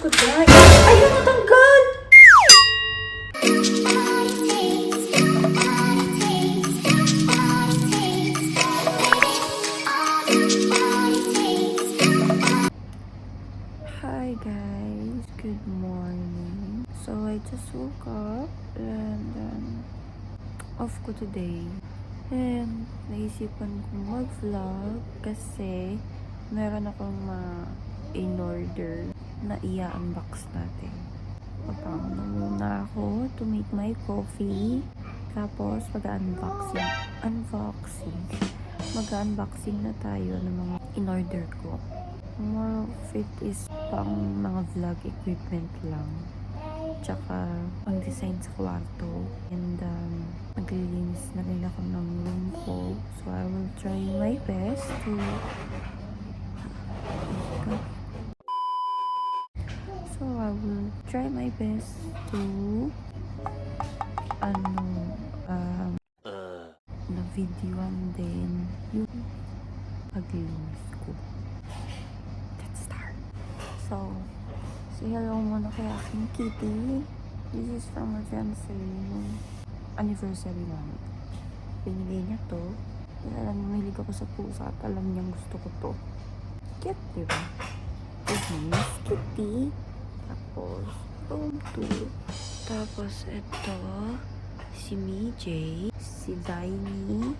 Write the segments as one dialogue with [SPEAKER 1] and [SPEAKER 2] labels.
[SPEAKER 1] ko dyan. Ayun, natanggal! Hi guys, good morning. So I just woke up and off ko today. And naisipan kong mag-vlog kasi meron akong in-order na i-unbox natin. Papangon na muna ako to make my coffee. Tapos mag-unboxing na tayo ng mga in-order ko. More of it is pang mga vlog equipment lang. Tsaka ang design sa kwarto. And naglilinis na rin ako ng room ko. So I will try my best to na videoan din yung paglinis ko. Let's start. So, say hello muna kay aking kitty. This is from her anniversary namin. Binigay niya to. Alam niya, mahilig ako sa pusa at alam niyang gusto ko to. Cute, diba? This is Kitty. Tapos, tapos, ito, si MJ, si Daini,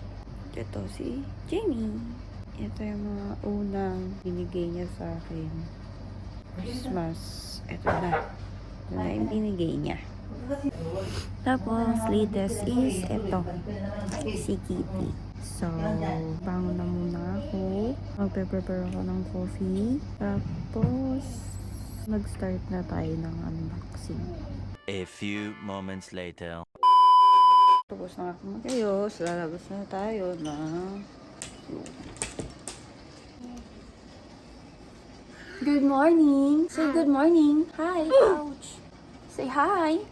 [SPEAKER 1] ito si Jamie. Ito yung mga unang binigay niya sa akin. Christmas. Ito na. Ito na yung binigay niya. Tapos, latest is ito. Si Kitty. So, bangon na muna ako. Magpe-prepare ako ng coffee. Tapos, mag-start na tayo ng unboxing.
[SPEAKER 2] A few moments later.
[SPEAKER 1] Tapos na ako mag-ayos. Lalabas na tayo ng good morning! Say good morning! Hi! Ouch! Say hi!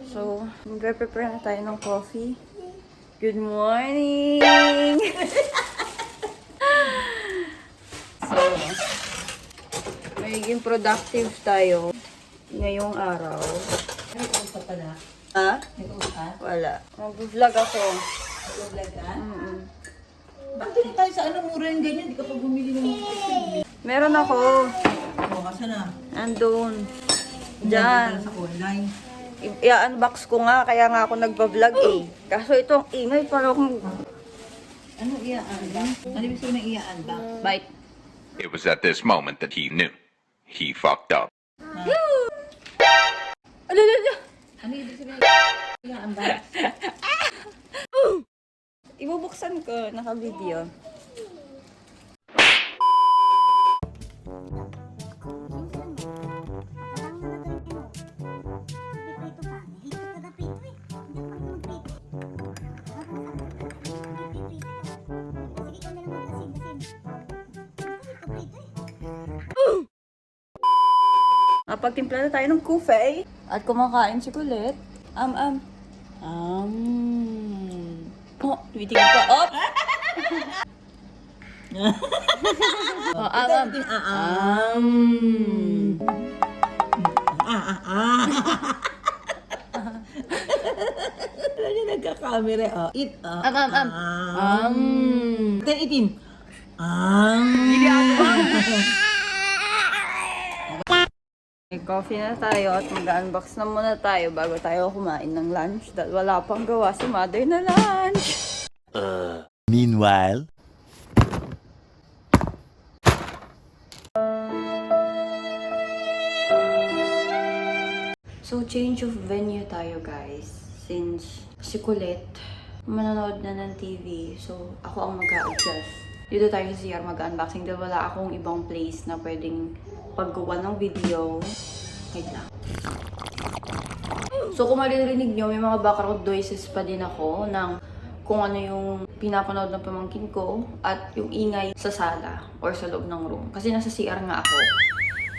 [SPEAKER 1] So, mag-prepare na tayo ng coffee. Good morning! So, magiging productive tayo ngayong araw.
[SPEAKER 3] May usa pala.
[SPEAKER 1] Ha?
[SPEAKER 3] May usa?
[SPEAKER 1] Wala. Mag-vlog ako.
[SPEAKER 3] Vlog ka?
[SPEAKER 1] Bakit
[SPEAKER 3] Bakit tayo sa ano mura yung ganyan? Di ka pa bumili ng mga
[SPEAKER 1] meron ako.
[SPEAKER 3] Oo, kasi na.
[SPEAKER 1] Andun. Diyan.
[SPEAKER 3] Sa online.
[SPEAKER 1] I-unbox ko nga, kaya nga ako nagpa-vlog eh. Kaso ito ang ingay parang
[SPEAKER 3] Ano iya-unbox? Ano ibig sabihin ng iya-unbox?
[SPEAKER 1] bite.
[SPEAKER 4] It was at this moment that he knew. He fucked up.
[SPEAKER 1] Alala!
[SPEAKER 3] Ano ibig sabihin ng iya-unbox?
[SPEAKER 1] Ibubuksan ko, naka-video. Pagtimpla na tayo ng coffee at kumakain si Kulit. Oh, tumitingin pa. Op!
[SPEAKER 3] Ano yung nagka-camera? Oh, eat. Then itin.
[SPEAKER 1] May coffee na tayo at mag-unbox na muna tayo bago tayo kumain ng lunch dahil wala pang gawa si mother na lunch.
[SPEAKER 2] Meanwhile.
[SPEAKER 1] So, change of venue tayo guys. Since si Kulit manonood na ng TV, so ako ang mag-a-adjust. Dito tayo sa CR mag-unboxing dahil wala akong ibang place na pwedeng paggawa ng video. Wait lang. So kung maririnig nyo, may mga background noises pa din ako ng kung ano yung pinapanood ng pamangkin ko at yung ingay sa sala or sa loob ng room. Kasi nasa CR nga ako.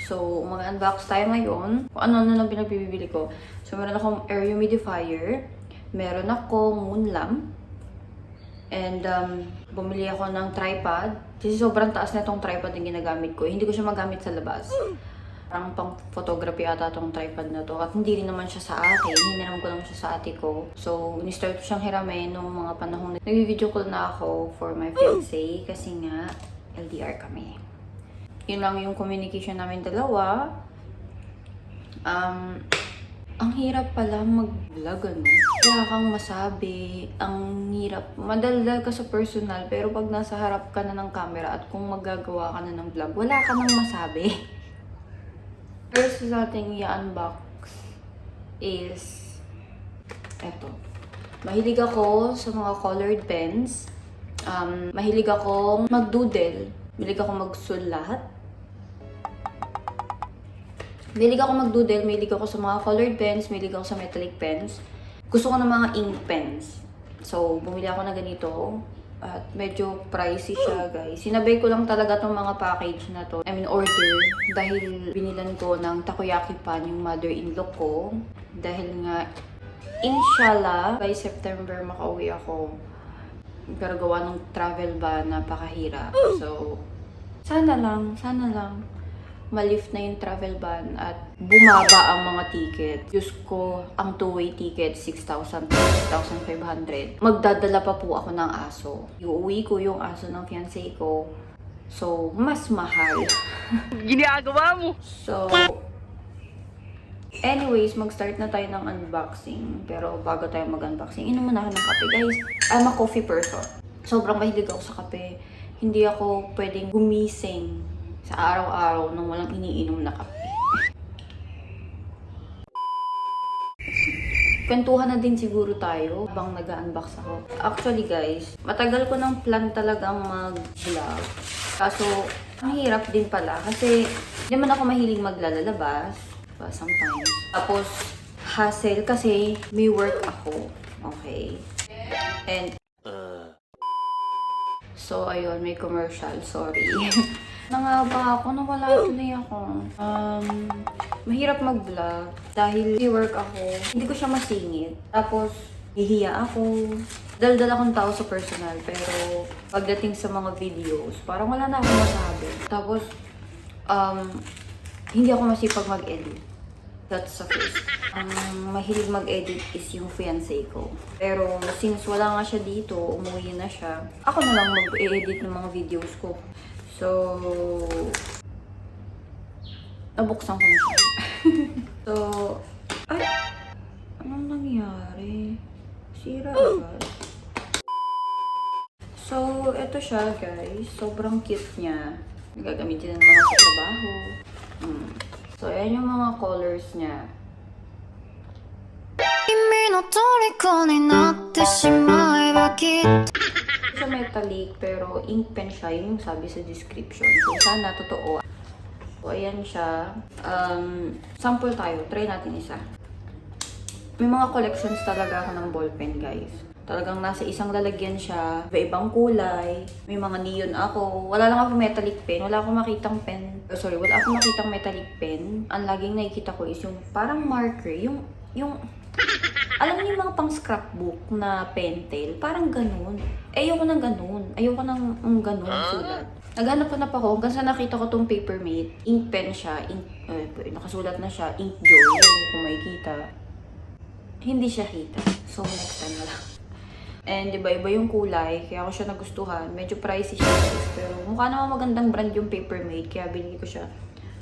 [SPEAKER 1] So, mag-unbox tayo ngayon. Kung ano-ano lang pinagbibili ko. So, meron akong air humidifier. Meron akong moon lamp. And, bumili ako ng tripod. Kasi sobrang taas na itong tripod na ginagamit ko. Hindi ko siya magamit sa labas. Parang pang photography ata itong tripod na to. At hindi rin naman siya sa akin. Hiniram ko lang siya sa ate ko. So, ni-start ko siyang hiramin nung mga panahon na nag-video call na ako for my fiancé. Kasi nga, LDR kami. Yun lang yung communication namin dalawa. Ang hirap pala mag-vlog, ano? Wala kang masabi. Ang hirap. Madaldal ka sa personal, pero pag nasa harap ka na ng camera at kung magagawa ka na ng vlog, wala ka nang masabi. First sa ating i-unbox is eto. Mahilig ako sa mga colored pens. Mahilig akong mag-doodle. Mahilig akong magsulat. Mahilig ako mag-doodle. Mahilig ako sa mga colored pens. Mahilig ako sa metallic pens. Gusto ko ng mga ink pens. So, bumili ako na ganito. At medyo pricey siya, guys. Sinabay ko lang talaga tong mga package na to. Order. Dahil binilan ko ng takoyaki pan yung mother-in-law ko. Dahil nga, inshallah, by September makauwi ako. Pero gawa ng travel ban, napakahirap. So, sana lang, ma-lift na yung travel ban at bumaba ang mga ticket. Diyos ko, ang two-way ticket, 6,000 to 6,500. Magdadala pa po ako ng aso. Iuwi ko yung aso ng fiancé ko. So, mas mahal.
[SPEAKER 3] Ginagawa mo!
[SPEAKER 1] So, anyways, mag-start na tayo ng unboxing. Pero bago tayo mag-unboxing, inom muna ako ng kape. Guys, I'm a coffee person. Sobrang mahilig ako sa kape. Hindi ako pwedeng gumising sa araw-araw nang walang iniinom na kape. Kwentuhan na din siguro tayo habang nag-unbox ako. Actually guys, matagal ko ng plan talagang mag-vlog. Kaso, ang hirap din pala kasi hindi man ako mahilig maglalabas. Sometimes. Tapos, hassle kasi may work ako. Okay? And, so ayun, may commercial. Sorry. Nangaba ako, nawala tuloy ako. Mahirap mag-vlog dahil may work ako. Hindi ko siya masingit. Tapos, hihiya ako. Daldal akong tao sa personal, pero pagdating sa mga videos, parang wala na akong masabi. Tapos, hindi ako masipag mag-edit. That's the first. Ang mahilig mag-edit is yung fiancé ko. Pero since wala nga siya dito, umuwi na siya, ako na lang mag-edit ng mga videos ko. So, nabuksan ko na siya. So, ay! Anong nangyari? Sira agad. So, eto siya guys. Sobrang cute niya. Gagamitin na naman ako sa trabaho. So, ayan yung mga colors niya. Siya metallic, pero ink pen siya, yung sabi sa description. So, sana totoo. So, ayan siya. Sample tayo. Try natin isa. May mga collections talaga ako ng ballpen, guys. Talagang nasa isang lalagyan siya. Iba-ibang kulay. May mga neon ako. Wala lang ako metallic pen. Wala akong makitang pen. Wala akong makitang metallic pen. Ang laging nakikita ko is yung parang marker. Yung alam niyo yung mga pang scrapbook na pentel, parang ganun. Ayoko ng ganun. Ayoko ng ganun sulat. Naghanap-hanap ako hanggang sa nakita ko tong Papermate. Ink pen siya. Nakasulat na siya. Ink Joy. Kung makikita. Hindi siya kita. So, next time na lang. And iba-iba yung kulay. Kaya ako siya nagustuhan. Medyo pricey siya. Pero mukha naman magandang brand yung Papermate. Kaya binili ko siya.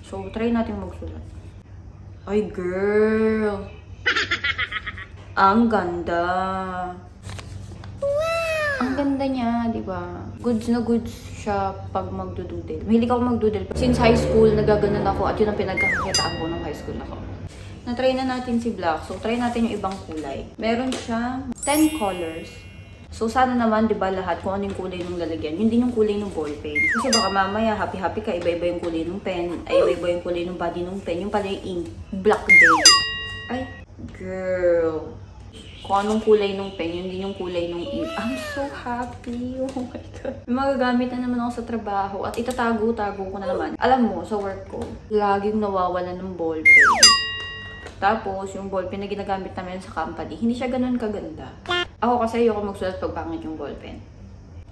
[SPEAKER 1] So, try natin magsulat. Ay, girl! Ang ganda. Wow! Ang ganda niya, di ba? Goods na goods siya pag magdududel. Mahilig ako magdudel. Since high school, nagaganon ako at yun ang pinagkakakitaan ko ng high school ako. Na-try na natin si Black. So, try natin yung ibang kulay. Meron siya 10 colors. So, sana naman, di ba, lahat kung ano yung kulay ng lalagyan. Yun din yung kulay ng ballpen. Kasi baka mamaya, happy-happy ka, iba-iba yung kulay ng pen. Ay, iba-iba yung kulay ng body ng pen. Yung pala yung ink. Black day. Ay, girl. Kung anong kulay ng pen, yun din yung kulay ng ink. I'm so happy. Oh my God. May magagamit na naman ako sa trabaho at itatago-tago ko na naman. Alam mo, sa work ko, laging nawawalan ng ballpen. Tapos, yung ballpen na ginagamit namin sa company, hindi siya ganun kaganda. Ako kasi ayoko magsulat pag pangit yung ballpen.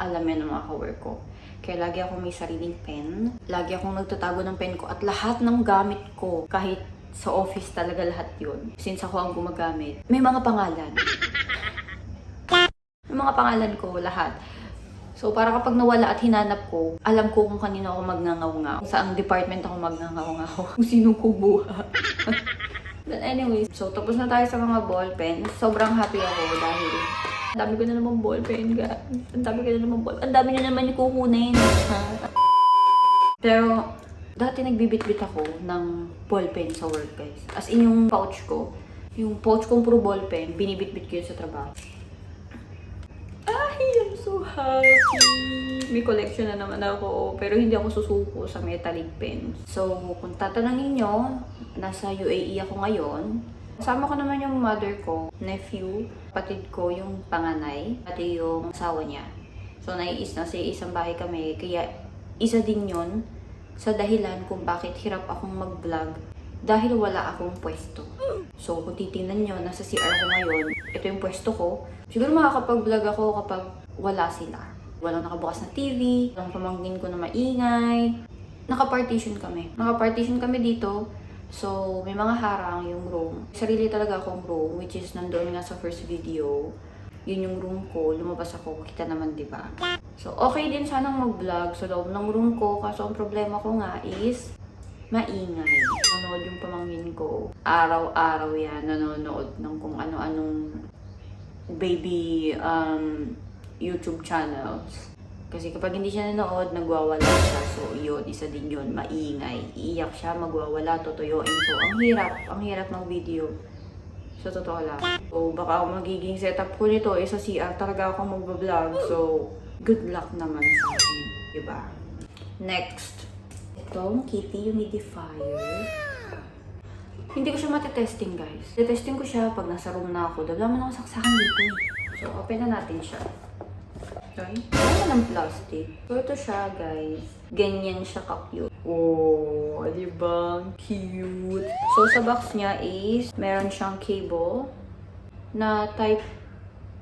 [SPEAKER 1] Alam yan ng mga ka-work ko. Kaya lagi ako may sariling pen. Lagi akong nagtatago ng pen ko at lahat ng gamit ko, kahit sa office talaga lahat yun. Since ako ang gumagamit, may mga pangalan. May mga pangalan ko, lahat. So, para kapag nawala at hinanap ko, alam ko kung kanino ako magngangaw-ngaw. Kung saang department ako magngangaw-ngaw. Kung sino kubuha. But anyways, so tapos na tayo sa mga ballpen. Sobrang happy ako dahil ang dami ko na naman ballpen, guys. Ang dami ko na naman ballpen. Ang dami na naman yung kukunin. Pero, dati nagbibit-bit ako ng ballpen sa work, guys. As in, yung pouch kong puro ballpen, binibit-bit ko yun sa trabaho. Ay, I'm so happy! May collection na naman ako, pero hindi ako susuko sa metallic pens. So, kung tatanungin nyo, nasa UAE ako ngayon. Kasama ko naman yung mother ko, nephew, patid ko yung panganay, pati yung asawa niya. So, naiis na sa isang bahay kami, kaya isa din yon sa dahilan kung bakit hirap akong mag-vlog dahil wala akong pwesto. So, kung titingnan nyo, nasa CR ko ngayon, ito yung pwesto ko. Siguro makakapag-vlog ako kapag wala sila. Walang nakabukas na TV, walang pamangkin ko na maingay. Naka-partition kami dito. So, may mga harang yung room. Sarili talaga akong room, which is nandoon nga sa first video. Yun yung room ko, lumabas ako, kita naman, di ba? So, okay din sanang mag-vlog sa loob ng room ko, kaso ang problema ko nga is maingay. Nanonood yung pamangkin ko. Araw-araw yan, nanonood ng kung ano-anong baby YouTube channels. Kasi kapag hindi siya nanood, nagwawala siya. So, yun, isa din yun, maingay. Iiyak siya, magwawala, tutuyuin. So, ang hirap ng video. So, totoo lang. So, baka magiging setup ko nito, sa CR talaga ako magbablog. So, good luck naman sa akin. Diba? Next. Itong Kitty Humidifier. Hindi ko siya matitesting, guys. Testing ko siya pag nasa room na ako. Dahil naman ako saksakan dito eh. So, open na natin siya. Okay? Wala ng plastic. So, ito siya, guys. Ganyan siya ka-cute. Oh, diba? Cute. So, sa box niya is, meron siyang cable na type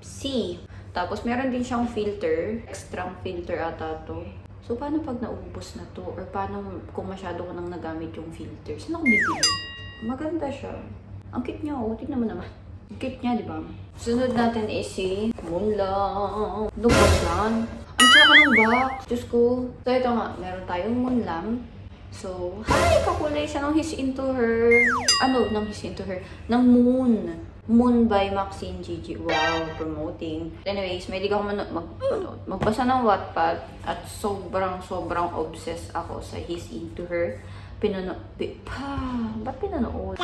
[SPEAKER 1] C. Tapos, meron din siyang filter. Extra filter ata to. So, paano pag naubos na to? Or paano kung masyado ko nang nagamit yung filter? Saan ako bibili? Maganda siya. Ang cute niya, oh. Tignan mo naman. Ang cute niya, di ba? Sunod natin is si Moonlam. Lupot yan. Ang tsaka ng box. Diyos ko. So, ito nga. Meron tayong Moonlam. So, hi! Kakulay siya ng He's Into Her. Ano? Ng He's Into Her? Ng Moon. Moon by Maxine Gigi. Wow, promoting. Anyways, may ako magbasa ng Wattpad at sobrang obsessed ako sa He's Into Her. Ba't pinanood?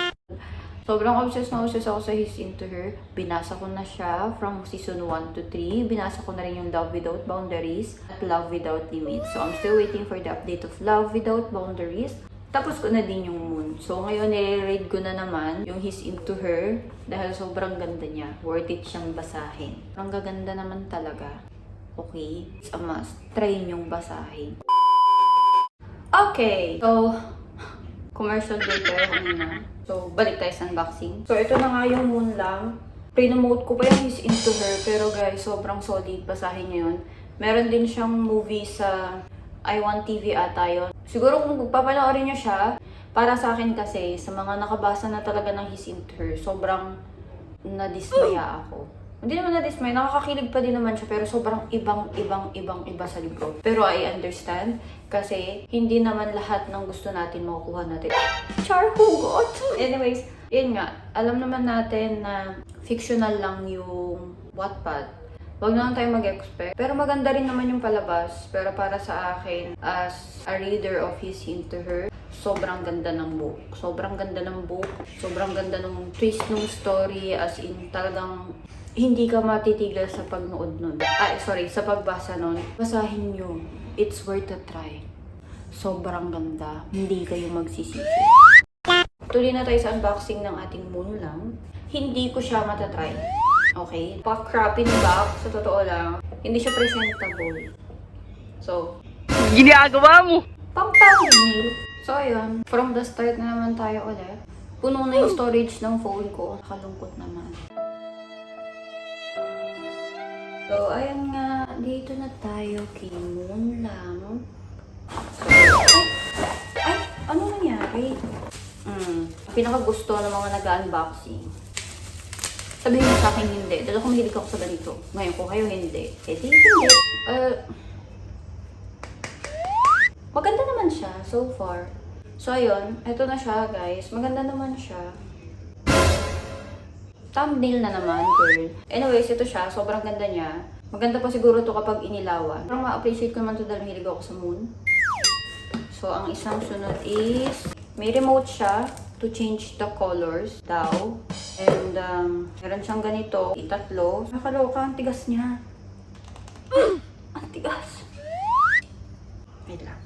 [SPEAKER 1] Sobrang obsessed ako sa He's Into Her. Binasa ko na siya from season 1 to 3. Binasa ko na rin yung Love Without Boundaries at Love Without Limits. So, I'm still waiting for the update of Love Without Boundaries. Tapos ko na din yung Moon. So, ngayon, nire-read ko na naman yung He's Into Her dahil sobrang ganda niya. Worth it siyang basahin. Ang gaganda naman talaga. Okay? It's a must. Try niyong basahin. Okay! So, commercial break tayo kanina. So, balik tayo sa unboxing. So, ito na nga yung Moon lang. Pinomote ko pa yung He's Into Her. Pero guys, sobrang solid. Basahin niyo yun. Meron din siyang movie sa I1TV ata yun. Siguro kung papanoorin nyo siya, para sa akin kasi, sa mga nakabasa na talaga ng He's Into Her, sobrang nadismaya ako. Hindi naman nadismaya, nakakakilig pa din naman siya, pero sobrang ibang-iba sa libro. Pero I understand, kasi hindi naman lahat ng gusto natin makukuha natin. Char, hugot! Anyways, yun nga, alam naman natin na fictional lang yung Wattpad. Wag na lang tayo mag-expect. Pero maganda rin naman yung palabas. Pero para sa akin, as a reader of He's Into Her, sobrang ganda ng book. Sobrang ganda ng book. Sobrang ganda ng twist ng story. As in, talagang hindi ka matitigil sa pagnood nun. Sa pagbasa nun. Basahin nyo. It's worth a try. Sobrang ganda. Hindi kayo magsisisi. Tuloy na tayo sa unboxing ng ating Moon lang. Hindi ko siya matatry. Okay? Pa-crappy ng box, sa totoo lang. Hindi siya presentable. So,
[SPEAKER 3] Ginagawa mo!
[SPEAKER 1] pang-thumbnail. So, ayun. From the start na naman tayo ulit. Puno na yung storage ng phone ko. Nakalungkot naman. So, ayun nga. Dito na tayo kay Moon lang. So, ay! Ano nangyari? Pinakagusto ng mga nag-unboxing. Sabihin mo sa akin hindi. Dahil ako mahilig ako sa ganito. Ngayon kung kayo hindi. Eh di hindi. Maganda naman siya so far. So ayun, eto na siya guys. Maganda naman siya. Thumbnail na naman, girl. Anyways, ito siya. Sobrang ganda niya. Maganda pa siguro to kapag inilawan. Parang ma-appreciate ko naman to dahil mahilig ako sa moon. So, ang isang sunod is, may remote siya to change the colors daw. And, meron siyang ganito, itatlo. Nakaloka, ang tigas niya. Ang tigas. Wait lang.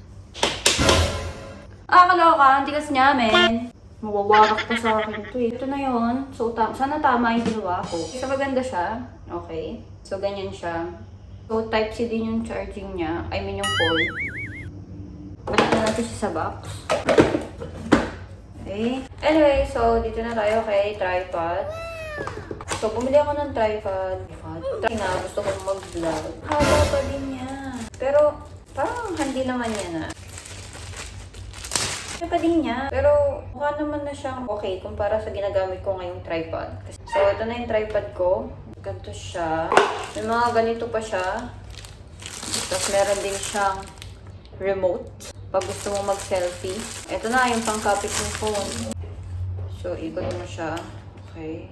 [SPEAKER 1] Nakaloka, ang tigas niya, men. Mawawarak pa sa akin ito eh. Ito na yun. So, sana tama yung ginawa ko. So, maganda siya. Okay. So, ganyan siya. So, Type-C din yung charging niya. I mean, yung cord. Balik na natin siya sa box. Okay. Anyway, so dito na tayo kay tripod. So, bumili ako ng tripod. Try na, gusto kong mag-vlog. Haba pa din niya. Pero, parang hindi naman niya na. Kaya pa din niya. Pero, mukha naman na siyang okay kumpara sa ginagamit ko ngayong tripod. So, ito na yung tripod ko. Ganito siya. May mga ganito pa siya. Tapos, meron din siyang remote. Pag gusto mo mag-selfie. Ito na, yung pangkapit ng phone. So, ikot mo siya. Okay.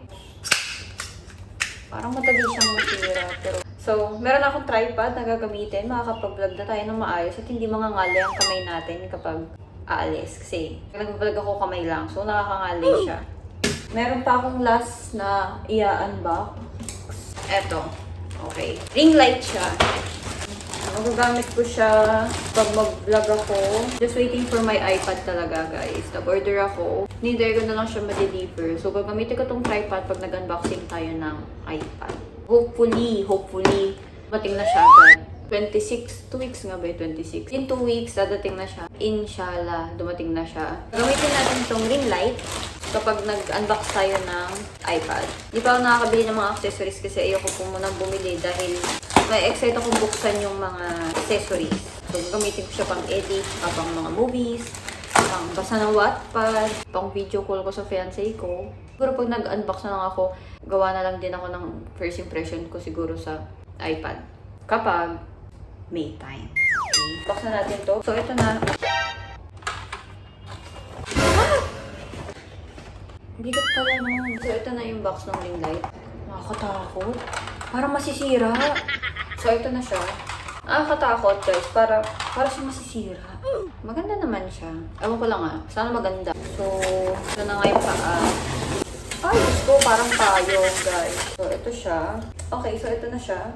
[SPEAKER 1] Parang madali siyang masira. Pero, so, meron akong tripod na gagamitin. Makakapag-vlog na tayo ng maayos at hindi mangangali ang kamay natin kapag aalis. Kasi, nag-vlog ako kamay lang. So, nakakangali siya. Meron pa akong last na i-unbox. Eto. Okay. Ring light siya. Magagamit ko siya pag mag-vlog ako. Just waiting for my iPad talaga, guys. Nag-order ako. Hinintay ko na lang siya ma-deliver. So, gagamitin ko tong tripod pag nag-unboxing tayo ng iPad. Hopefully, mating na siya agad. 26, 2 weeks nga ba 26? In 2 weeks, dadating na siya. Inshallah, dumating na siya. Gamitin natin itong ring light kapag nag-unbox tayo ng iPad. Di pa ako nakakabili ng mga accessories kasi ayoko po munang bumili dahil may excite akong buksan yung mga accessories. So, gamitin ko siya pang edit, pang mga movies, pang basa ng Wattpad, pang video call ko sa fiancé ko. Siguro pag nag-unbox na lang ako, gawa na lang din ako ng first impression ko siguro sa iPad. Kapag may time. Okay. Box na natin to. So, ito na. Bigat pala naman. So, ito na yung box ng ring light. Nakakatakot. Parang masisira. So, ito na siya. Nakakatakot, guys. Para siya masisira. Maganda naman siya. Ewan ko lang Sana maganda. So, ito na nga yung paa. Ay, Diyos ko. Parang payong, guys. So, ito siya. Okay, so ito na siya.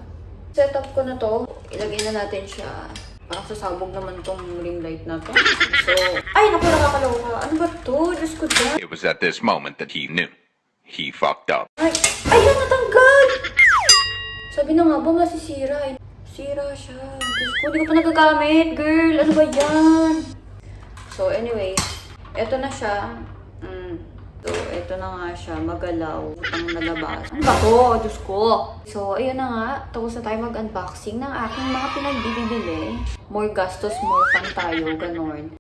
[SPEAKER 1] Setup ko na to. Ilagay na natin siya. Parang sasabog naman tong ring light na to. So, ay, naku, nakakaloka. Ano ba to? Diyos ko dyan.
[SPEAKER 4] It was at this moment that he knew. He fucked up.
[SPEAKER 1] Ay, ayun, natanggal! Sabi na nga ba, masisira. Sira siya. Diyos ko, hindi ko pa nagagamit, girl. Ano ba yan? So, anyway, eto na siya. So, eto na nga siya. Magalaw. Ang nalabas. Ano ba to? Diyos ko. So, ayun na nga. Tapos na tayo mag-unboxing ng aking mga pinagbibili. More gastos, more fun tayo. Ganon.